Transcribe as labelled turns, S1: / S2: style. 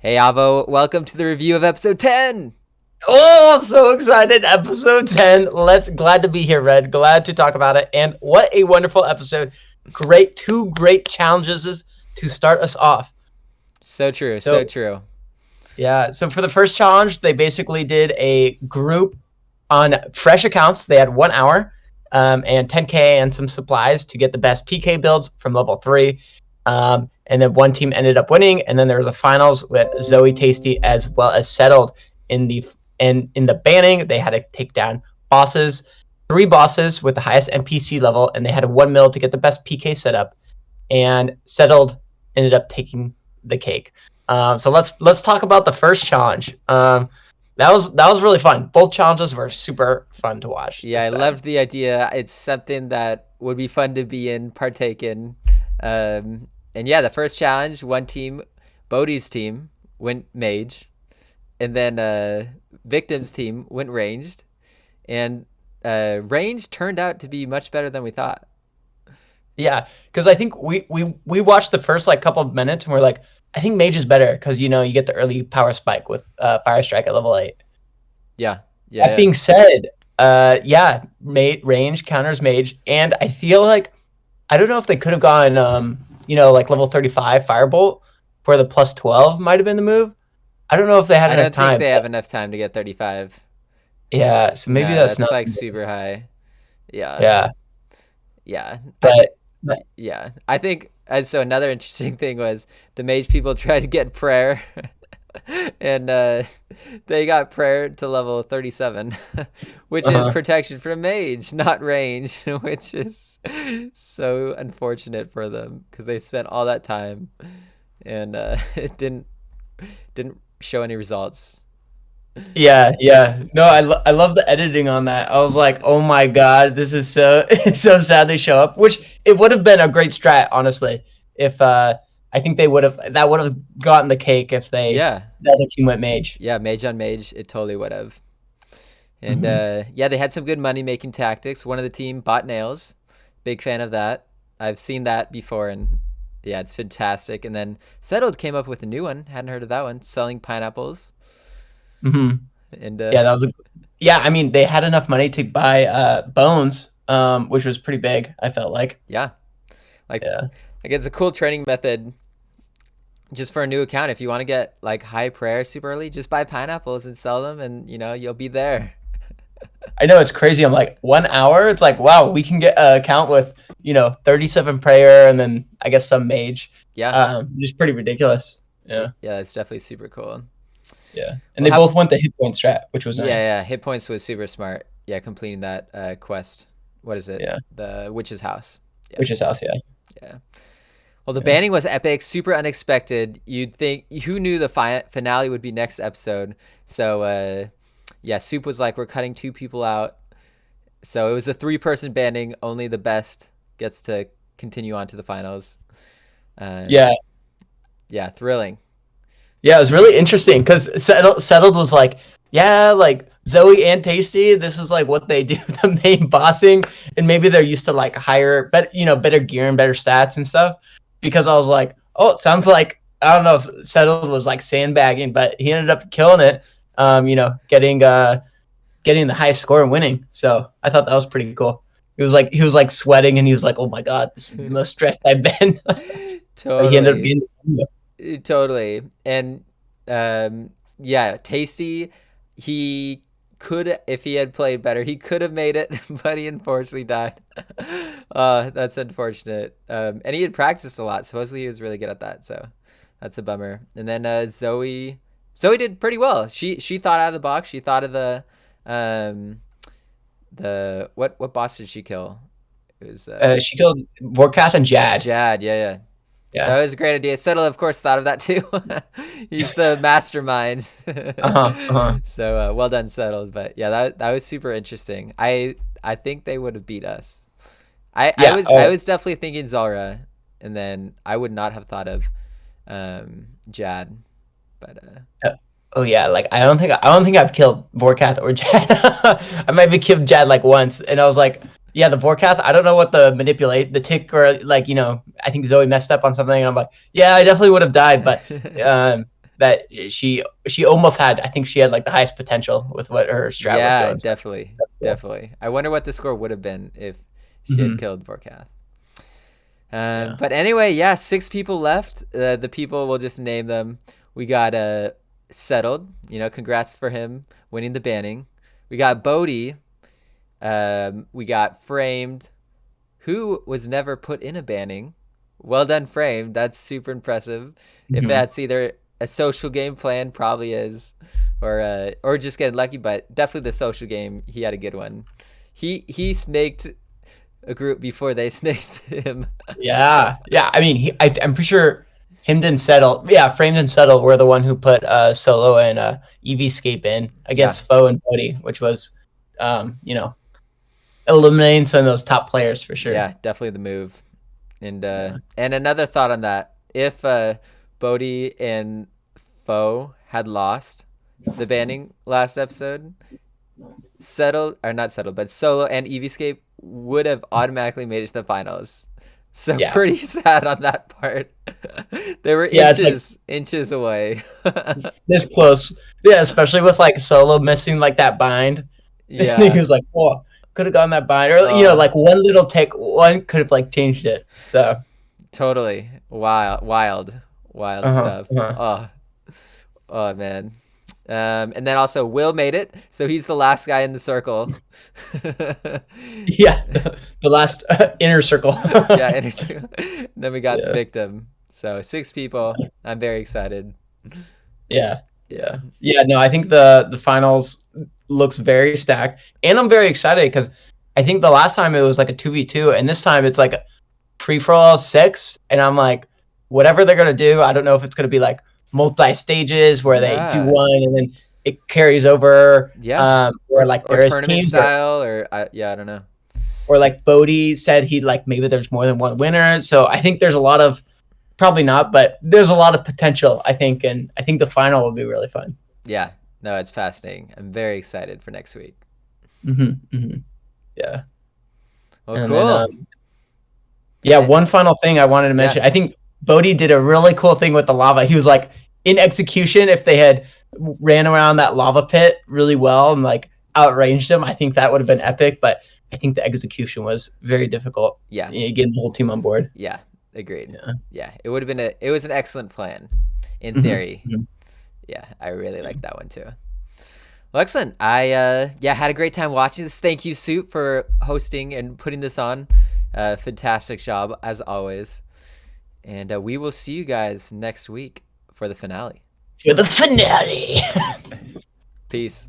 S1: Hey Avo, welcome to the review of episode 10.
S2: Oh, so excited. Episode 10. Glad to be here, Red. Glad to talk about it. And what a wonderful episode. Two great challenges to start us off.
S1: So true, so true.
S2: Yeah, so for the first challenge, they basically did a group on fresh accounts. They had 1 hour and 10K and some supplies to get the best PK builds from level 3. And then one team ended up winning, and then there was a finals with Zoe, Tasty, as well as Settled. In the banning, they had to take down bosses, 3 bosses with the highest NPC level, and they had a 1 mil to get the best PK setup. And Settled ended up taking the cake. So let's talk about the first challenge. That was really fun. Both challenges were super fun to watch.
S1: Yeah, I loved the idea. It's something that would be fun to be in, partake in. And yeah, the first challenge, one team, Bodhi's team, went mage, and then Victim's team went ranged, and ranged turned out to be much better than we thought.
S2: Yeah, because I think we watched the first couple of minutes and we're like, I think mage is better because you get the early power spike with Fire Strike at level 8.
S1: Yeah.
S2: That being said, range counters mage, and I feel like I don't know if they could have gone level 35 Firebolt where the plus 12 might have been the move. I don't know if they had enough time.
S1: I don't think they have enough time to get 35.
S2: Yeah, so maybe that's not
S1: like super high.
S2: Yeah.
S1: But yeah, I think so. Another interesting thing was the mage people tried to get prayer, and they got prayer to level 37, which is protection from mage, not range, which is so unfortunate for them because they spent all that time and it didn't show any results.
S2: Yeah. No, I love the editing on that. I was like, oh my god, this is it's so sad they show up. Which it would have been a great strat, honestly. If I think that would have gotten the cake if the other team went mage.
S1: Yeah, mage on mage, it totally would have. And they had some good money making tactics. One of the team bought nails. Big fan of that. I've seen that before, and yeah, it's fantastic. And then Settled came up with a new one. Hadn't heard of that one. Selling pineapples.
S2: And I mean, they had enough money to buy bones, which was pretty big. I felt like it's a cool training method just for a new account. If you want to get high prayer super early, just buy pineapples and sell them, and you'll be there. I know, it's crazy. I'm like, 1 hour, it's like, wow, we can get an account with 37 prayer and then I guess some mage. Just pretty ridiculous. Yeah,
S1: it's definitely super cool.
S2: Yeah, and they both went the hit point strat, which was nice.
S1: Yeah, hit points was super smart. Yeah, completing that quest. What is it?
S2: Yeah,
S1: the Witch's House.
S2: Witch's House,
S1: yeah. Well, the banning was epic, super unexpected. You'd think, who knew the finale would be next episode? So Soup was like, we're cutting 2 people out. So it was a 3-person banning. Only the best gets to continue on to the finals. Thrilling.
S2: Yeah, it was really interesting because Settled was like, Zoe and Tasty, this is what they do, the main bossing, and maybe they're used to higher, better gear and better stats and stuff. Because I was like, oh, it sounds like, I don't know if Settled was sandbagging, but he ended up killing it. Getting the highest score and winning. So I thought that was pretty cool. He was sweating and he was like, oh my god, this is the most stressed I've been.
S1: Totally.
S2: He ended up being
S1: totally. And Tasty, he could, if he had played better, he could have made it, but he unfortunately died. That's unfortunate. And he had practiced a lot. Supposedly he was really good at that, so that's a bummer. And then Zoe did pretty well. She thought out of the box. She thought of the what boss did she kill? It was
S2: she killed Vorkath and Jad.
S1: Yeah. So that was a great idea. Settle, of course, thought of that too. He's the mastermind. So well done, Settled. But yeah, that was super interesting. I think they would have beat us. I was definitely thinking Zulrah, and then I would not have thought of Jad. But
S2: I don't think I've killed Vorkath or Jad. I might have killed Jad once, and I was like, yeah, the Vorkath, I don't know what the tick or I think Zoe messed up on something, and I'm like, yeah, I definitely would have died, but that she almost had. I think she had like the highest potential with what her strat was
S1: Yeah,
S2: going. So
S1: definitely,
S2: that's cool.
S1: definitely. I wonder what the score would have been if she had
S2: Mhm.
S1: killed Vorkath.
S2: Yeah.
S1: But anyway, yeah, 6 people left. The people, we'll just name them. We got Settled. Congrats for him winning the banning. We got Bodhi. We got Framed, who was never put in a banning. Well done, Framed. That's super impressive. If
S2: Mhm.
S1: that's either a social game plan, probably is, or just getting lucky, but definitely the social game. He had a good one. He snaked a group before they snaked him.
S2: Yeah, yeah. I mean, I'm pretty sure him didn't settle. Yeah, Frame didn't settle. Were the one who put Solo and EVscape in
S1: Yeah,
S2: against Foe and Bodhi, which was, you know, eliminating some of those top players for sure.
S1: yeah, definitely the move. And
S2: Yeah.
S1: another thought on that: if Bodhi and Foe had lost the banning last episode, settled or not settled, but Solo and Eevescape would have automatically made it to the finals. So
S2: Yeah.
S1: pretty sad on that part. They were
S2: Yeah, it's like
S1: inches away.
S2: this close. Yeah, especially with like Solo missing like that bind. He
S1: Yeah.
S2: was like, "Oh, could have gotten that bind," or
S1: Oh,
S2: like one little take, one could have like changed it. So,
S1: totally wild
S2: uh-huh,
S1: stuff.
S2: uh-huh.
S1: Oh man. And then also Will made it, so he's the last guy in the circle.
S2: Yeah, the last inner circle.
S1: Yeah, and then we got
S2: Yeah.
S1: Victim. So 6 people. I'm very excited.
S2: Yeah, yeah, yeah. No, I think the finals looks very stacked, and I'm very excited because I think the last time it was like a 2v2, and this time it's like a free for all 6, and I'm like, whatever they're gonna do, I don't know if it's gonna be like multi stages where they do
S1: Yeah.
S2: one and then it carries over,
S1: Yeah.
S2: or like
S1: Or
S2: there is
S1: tournament
S2: teams where
S1: style or yeah, I don't know.
S2: or like Bodhi said he like maybe there's more than one winner. So I think there's a lot of probably not, but there's a lot of potential, I think, and I think the final will be really fun.
S1: Yeah. No, it's fascinating. I'm very excited for next week.
S2: Yeah.
S1: Well,
S2: And then
S1: cool.
S2: yeah,
S1: And
S2: one final thing I wanted to
S1: yeah.
S2: mention. I think Bodhi did a really cool thing with the lava. He was like in execution, if they had ran around that lava pit really well and like outranged him, I think that would have been epic. But I think the execution was very difficult.
S1: Yeah.
S2: Getting the whole team on board.
S1: Yeah. Agreed.
S2: Yeah.
S1: Yeah. It was an excellent plan in
S2: Mhm,
S1: theory.
S2: mhm.
S1: Yeah, I really like that one too. Well, excellent. I had a great time watching this. Thank you, Soup, for hosting and putting this on. Fantastic job as always. And we will see you guys next week for the finale.
S2: For the finale.
S1: Peace.